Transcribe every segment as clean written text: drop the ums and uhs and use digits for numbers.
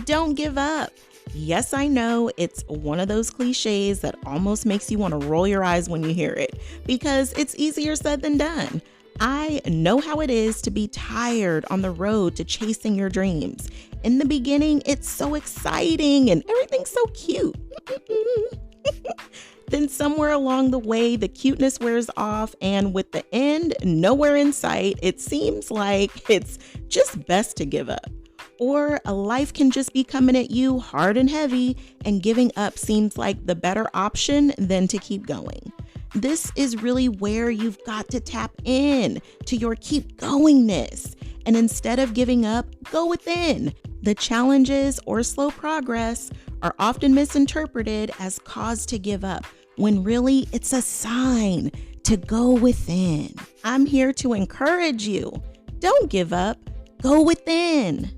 Don't give up. Yes, I know it's one of those cliches that almost makes you want to roll your eyes when you hear it because it's easier said than done. I know how it is to be tired on the road to chasing your dreams. In the beginning, it's so exciting and everything's so cute. Then somewhere along the way, the cuteness wears off, and with the end nowhere in sight, it seems like it's just best to give up. Or a life can just be coming at you hard and heavy, and giving up seems like the better option than to keep going. This is really where you've got to tap in to your keep goingness. And instead of giving up, go within. The challenges or slow progress are often misinterpreted as cause to give up, when really it's a sign to go within. I'm here to encourage you. Don't give up. Go within.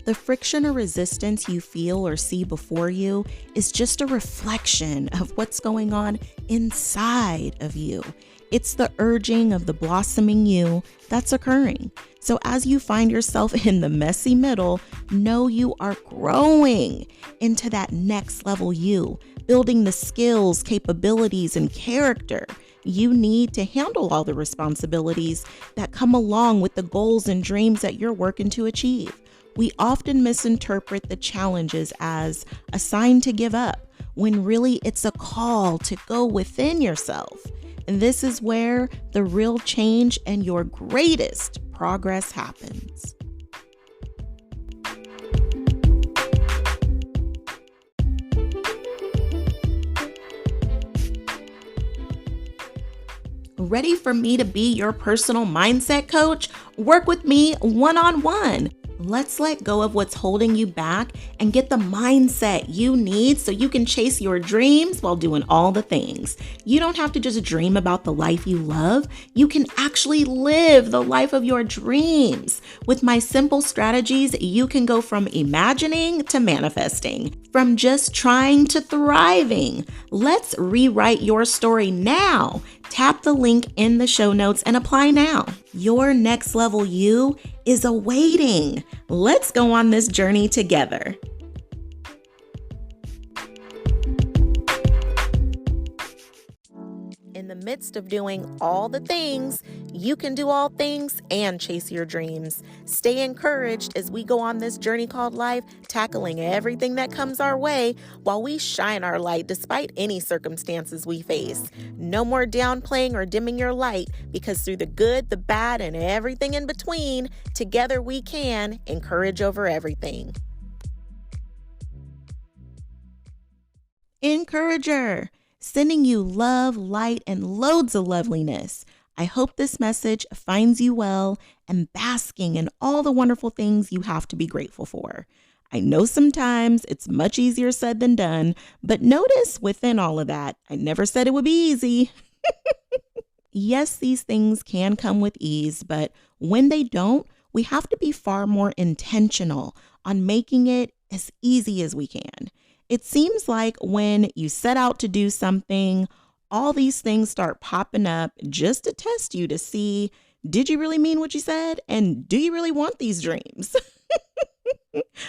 The friction or resistance you feel or see before you is just a reflection of what's going on inside of you. It's the urging of the blossoming you that's occurring. So as you find yourself in the messy middle, know you are growing into that next level you, building the skills, capabilities, and character you need to handle all the responsibilities that come along with the goals and dreams that you're working to achieve. We often misinterpret the challenges as a sign to give up, when really it's a call to go within yourself. And this is where the real change and your greatest progress happens. Ready for me to be your personal mindset coach? Work with me one-on-one. Let's let go of what's holding you back and get the mindset you need so you can chase your dreams while doing all the things. You don't have to just dream about the life you love. You can actually live the life of your dreams. With my simple strategies, you can go from imagining to manifesting, from just trying to thriving. Let's rewrite your story now. Tap the link in the show notes and apply now. Your next level you is awaiting. Let's go on this journey together. In the midst of doing all the things, you can do all things and chase your dreams. Stay encouraged as we go on this journey called life, tackling everything that comes our way while we shine our light despite any circumstances we face. No more downplaying or dimming your light, because through the good, the bad, and everything in between, together we can encourage over everything. Encourager, sending you love, light, and loads of loveliness. I hope this message finds you well and basking in all the wonderful things you have to be grateful for. I know sometimes it's much easier said than done, but notice within all of that, I never said it would be easy. Yes, these things can come with ease, but when they don't, we have to be far more intentional on making it as easy as we can. It seems like when you set out to do something, all these things start popping up just to test you to see, did you really mean what you said? And do you really want these dreams?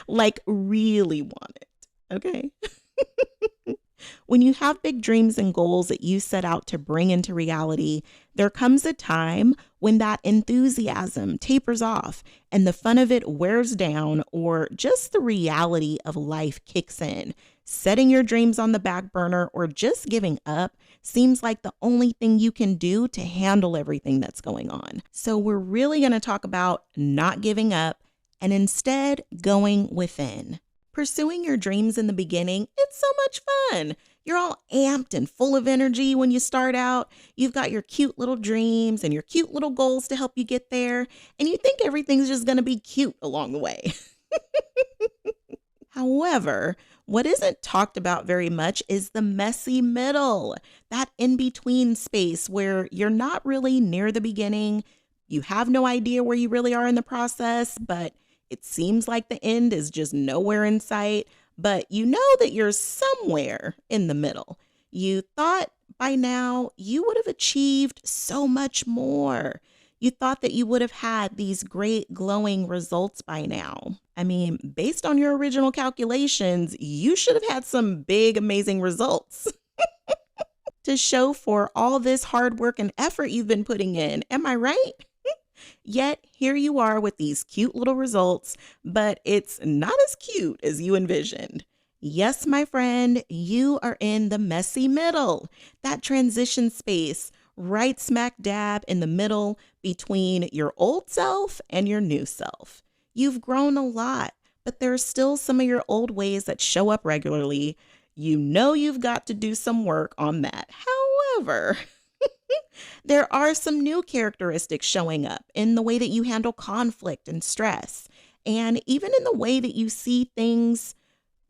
Like, really want it, okay? When you have big dreams and goals that you set out to bring into reality, there comes a time when that enthusiasm tapers off and the fun of it wears down, or just the reality of life kicks in. Setting your dreams on the back burner or just giving up seems like the only thing you can do to handle everything that's going on. So we're really going to talk about not giving up and instead going within. Pursuing your dreams in the beginning, it's so much fun. You're all amped and full of energy when you start out. You've got your cute little dreams and your cute little goals to help you get there. And you think everything's just going to be cute along the way. However, what isn't talked about very much is the messy middle, that in-between space where you're not really near the beginning. You have no idea where you really are in the process, but it seems like the end is just nowhere in sight, but you know that you're somewhere in the middle. You thought by now you would have achieved so much more. You thought that you would have had these great glowing results by now. I mean, based on your original calculations, you should have had some big, amazing results to show for all this hard work and effort you've been putting in. Am I right? Yet here you are with these cute little results, but it's not as cute as you envisioned. Yes, my friend, you are in the messy middle, that transition space, right smack dab in the middle between your old self and your new self. You've grown a lot, but there are still some of your old ways that show up regularly. You know you've got to do some work on that. However, there are some new characteristics showing up in the way that you handle conflict and stress, and even in the way that you see things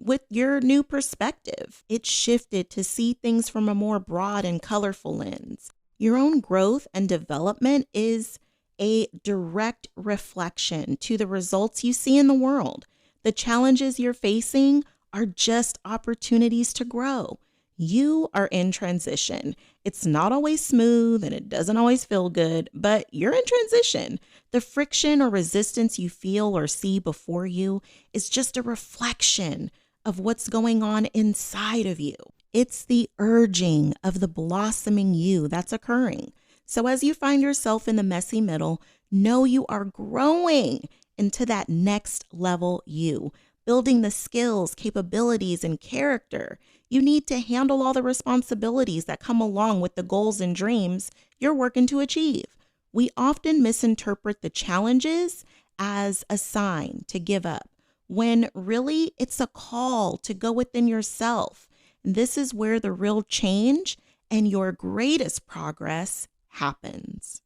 with your new perspective. It's shifted to see things from a more broad and colorful lens. Your own growth and development is a direct reflection to the results you see in the world. The challenges you're facing are just opportunities to grow. You are in transition. It's not always smooth and it doesn't always feel good, but you're in transition. The friction or resistance you feel or see before you is just a reflection of what's going on inside of you. It's the urging of the blossoming you that's occurring. So as you find yourself in the messy middle, know you are growing into that next level you, building the skills, capabilities, and character you need to handle all the responsibilities that come along with the goals and dreams you're working to achieve. We often misinterpret the challenges as a sign to give up, when really it's a call to go within yourself. This is where the real change and your greatest progress happens.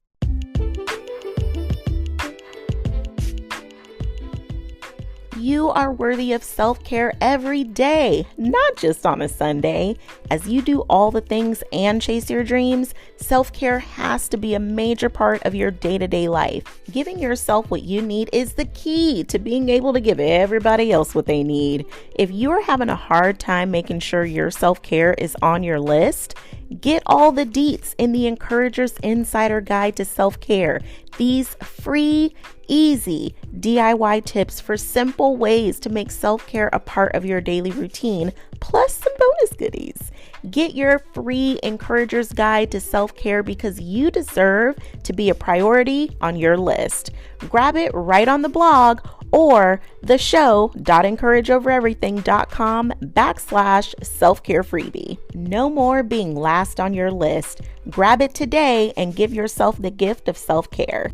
You are worthy of self-care every day, not just on a Sunday. As you do all the things and chase your dreams, self-care has to be a major part of your day-to-day life. Giving yourself what you need is the key to being able to give everybody else what they need. If you're having a hard time making sure your self-care is on your list, get all the deets in the Encourager's Insider Guide to Self-Care. These free, easy DIY tips for simple ways to make self-care a part of your daily routine, plus some bonus goodies. Get your free Encourager's Guide to Self-Care because you deserve to be a priority on your list. Grab it right on the blog or the show.encourageovereverything.com/self-care freebie. No more being last on your list. Grab it today and give yourself the gift of self-care.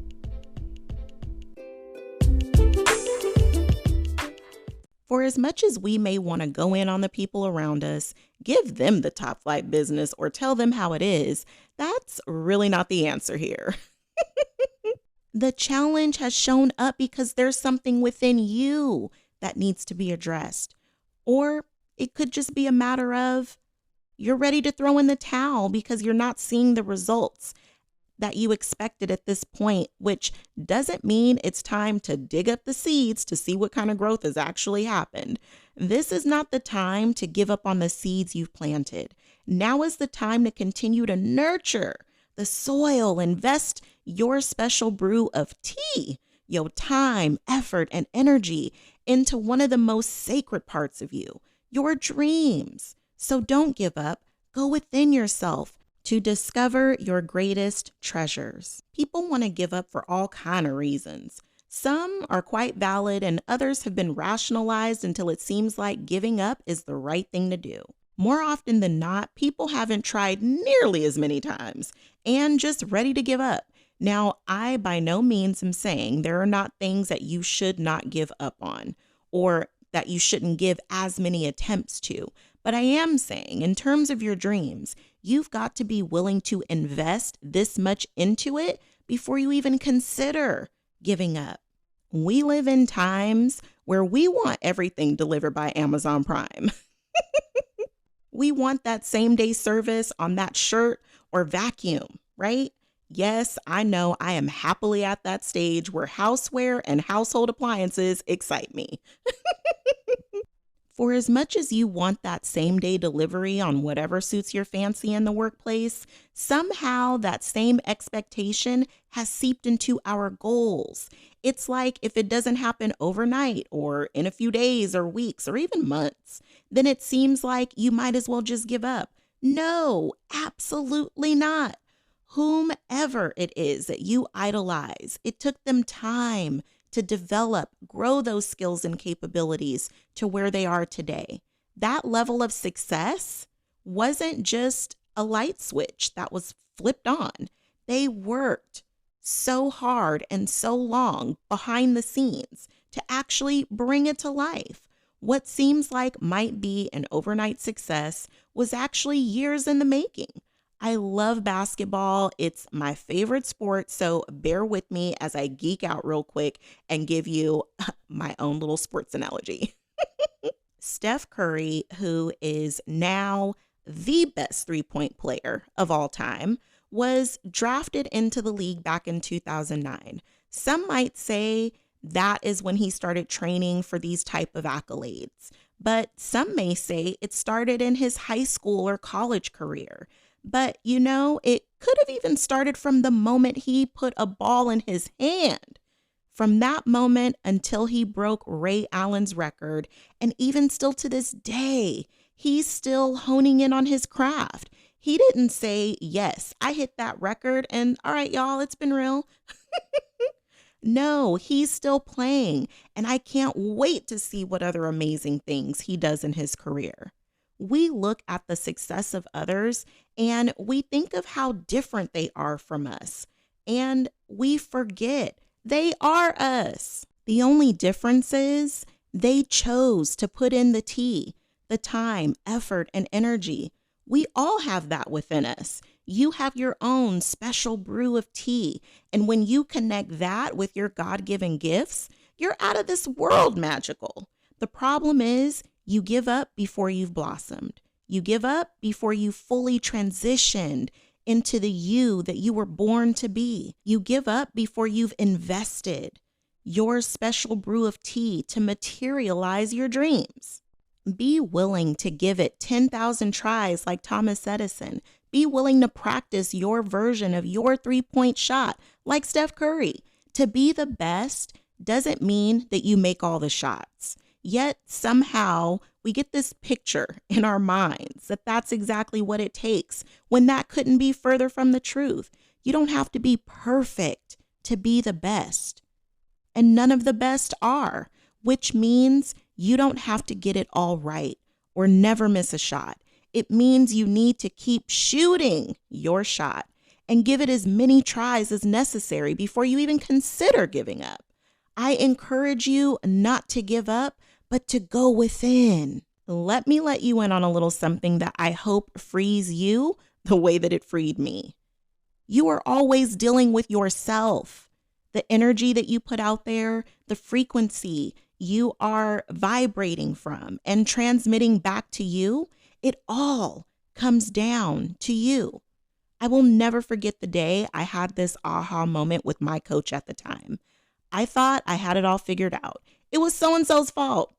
For as much as we may want to go in on the people around us, give them the top flight business, or tell them how it is, that's really not the answer here. The challenge has shown up because there's something within you that needs to be addressed. Or it could just be a matter of you're ready to throw in the towel because you're not seeing the results that you expected at this point, which doesn't mean it's time to dig up the seeds to see what kind of growth has actually happened. This is not the time to give up on the seeds you've planted. Now is the time to continue to nurture the soil, invest your special brew of tea, your time, effort, and energy into one of the most sacred parts of you, your dreams. So don't give up. Go within yourself to discover your greatest treasures. People want to give up for all kinds of reasons. Some are quite valid and others have been rationalized until it seems like giving up is the right thing to do. More often than not, people haven't tried nearly as many times and just ready to give up. Now, I by no means am saying there are not things that you should not give up on or that you shouldn't give as many attempts to. But I am saying, in terms of your dreams, you've got to be willing to invest this much into it before you even consider giving up. We live in times where we want everything delivered by Amazon Prime. We want that same day service on that shirt or vacuum, right? Yes, I know I am happily at that stage where houseware and household appliances excite me. For as much as you want that same day delivery on whatever suits your fancy in the workplace, somehow that same expectation has seeped into our goals. It's like if it doesn't happen overnight or in a few days or weeks or even months, then it seems like you might as well just give up. No, absolutely not. Whomever it is that you idolize, it took them time to develop, grow those skills and capabilities to where they are today. That level of success wasn't just a light switch that was flipped on. They worked so hard and so long behind the scenes to actually bring it to life. What seems like might be an overnight success was actually years in the making. I love basketball. It's my favorite sport, so bear with me as I geek out real quick and give you my own little sports analogy. Steph Curry, who is now the best three-point player of all time, was drafted into the league back in 2009. Some might say that is when he started training for these type of accolades, but some may say it started in his high school or college career. But, it could have even started from the moment he put a ball in his hand. From that moment until he broke Ray Allen's record, and even still to this day, he's still honing in on his craft. He didn't say, yes, I hit that record, and all right, y'all, it's been real. No, he's still playing, and I can't wait to see what other amazing things he does in his career. We look at the success of others and we think of how different they are from us. And we forget they are us. The only difference is they chose to put in the tea, the time, effort, and energy. We all have that within us. You have your own special brew of tea. And when you connect that with your God-given gifts, you're out of this world magical. The problem is, you give up before you've blossomed. You give up before you fully transitioned into the you that you were born to be. You give up before you've invested your special brew of tea to materialize your dreams. Be willing to give it 10,000 tries like Thomas Edison. Be willing to practice your version of your three-point shot like Steph Curry. To be the best doesn't mean that you make all the shots. Yet somehow we get this picture in our minds that that's exactly what it takes when that couldn't be further from the truth. You don't have to be perfect to be the best. And none of the best are, which means you don't have to get it all right or never miss a shot. It means you need to keep shooting your shot and give it as many tries as necessary before you even consider giving up. I encourage you not to give up, but to go within. Let me let you in on a little something that I hope frees you the way that it freed me. You are always dealing with yourself. The energy that you put out there, the frequency you are vibrating from and transmitting back to you, it all comes down to you. I will never forget the day I had this aha moment with my coach at the time. I thought I had it all figured out. It was so-and-so's fault.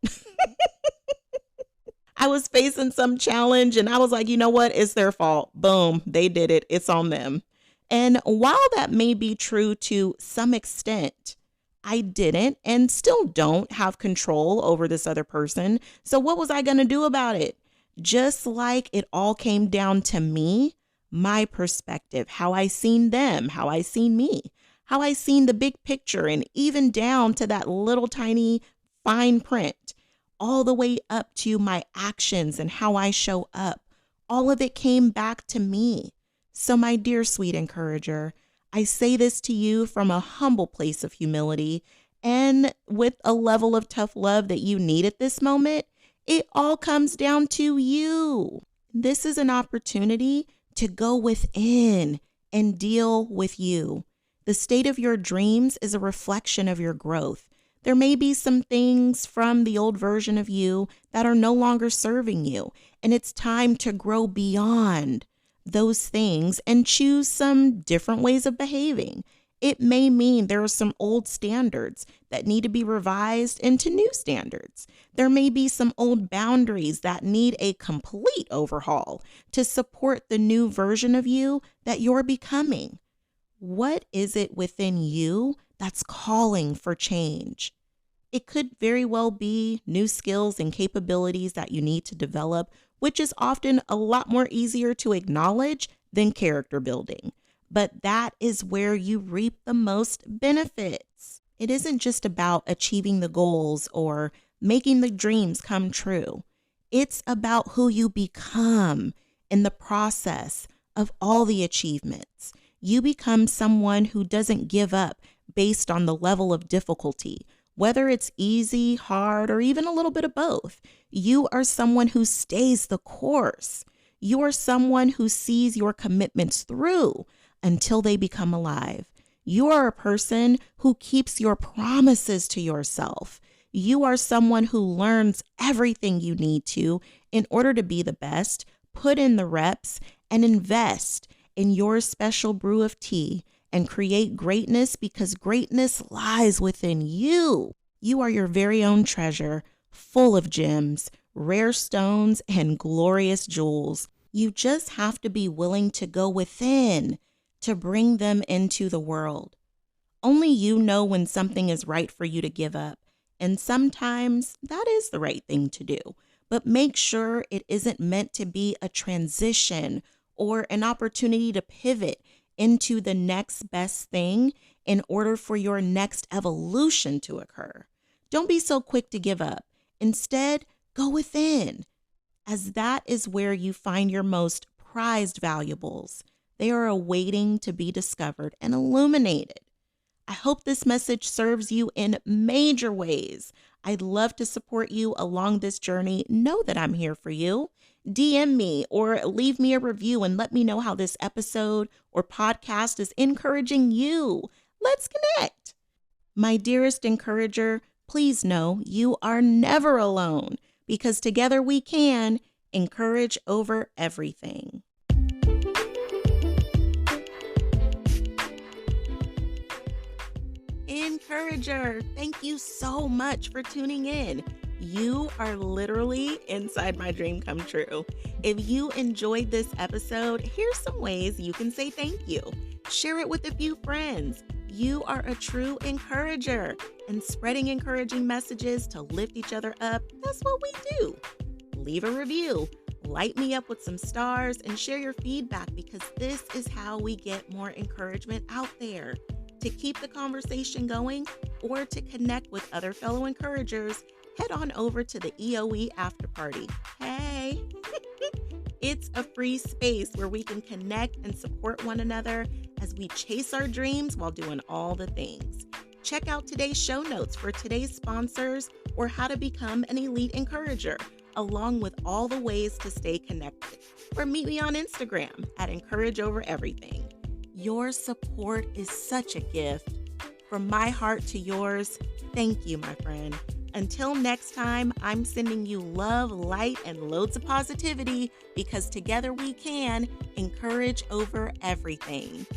I was facing some challenge and I was like, you know what? It's their fault. Boom, they did it. It's on them. And while that may be true to some extent, I didn't and still don't have control over this other person. So what was I going to do about it? Just like it all came down to me, my perspective, how I seen them, how I seen me, how I seen the big picture, and even down to that little tiny fine print, all the way up to my actions and how I show up. All of it came back to me. So my dear sweet encourager, I say this to you from a humble place of humility and with a level of tough love that you need at this moment. It all comes down to you. This is an opportunity to go within and deal with you. The state of your dreams is a reflection of your growth. There may be some things from the old version of you that are no longer serving you, and it's time to grow beyond those things and choose some different ways of behaving. It may mean there are some old standards that need to be revised into new standards. There may be some old boundaries that need a complete overhaul to support the new version of you that you're becoming. What is it within you that's calling for change? It could very well be new skills and capabilities that you need to develop, which is often a lot more easier to acknowledge than character building. But that is where you reap the most benefits. It isn't just about achieving the goals or making the dreams come true. It's about who you become in the process of all the achievements. You become someone who doesn't give up based on the level of difficulty, whether it's easy, hard, or even a little bit of both. You are someone who stays the course. You are someone who sees your commitments through until they become alive. You are a person who keeps your promises to yourself. You are someone who learns everything you need to in order to be the best, put in the reps, and invest in your special brew of tea and create greatness, because greatness lies within you. You are your very own treasure, full of gems, rare stones, and glorious jewels. You just have to be willing to go within to bring them into the world. Only you know when something is right for you to give up, and sometimes that is the right thing to do. But make sure it isn't meant to be a transition or an opportunity to pivot into the next best thing in order for your next evolution to occur. Don't be so quick to give up. Instead, go within, as that is where you find your most prized valuables. They are awaiting to be discovered and illuminated. I hope this message serves you in major ways. I'd love to support you along this journey. Know that I'm here for you. DM me or leave me a review and let me know how this episode or podcast is encouraging you. Let's connect. My dearest encourager, please know you are never alone, because together we can encourage over everything. Encourager, thank you so much for tuning in. You are literally inside my dream come true. If you enjoyed this episode, here's some ways you can say thank you. Share it with a few friends. You are a true encourager, and spreading encouraging messages to lift each other up, that's what we do. Leave a review, light me up with some stars, and share your feedback, because this is how we get more encouragement out there. To keep the conversation going or to connect with other fellow encouragers, head on over to the EOE After Party. Hey! It's a free space where we can connect and support one another as we chase our dreams while doing all the things. Check out today's show notes for today's sponsors or how to become an elite encourager, along with all the ways to stay connected. Or meet me on Instagram at Encourage Over Everything. Your support is such a gift. From my heart to yours, thank you, my friend. Until next time, I'm sending you love, light, and loads of positivity, because together we can encourage over everything.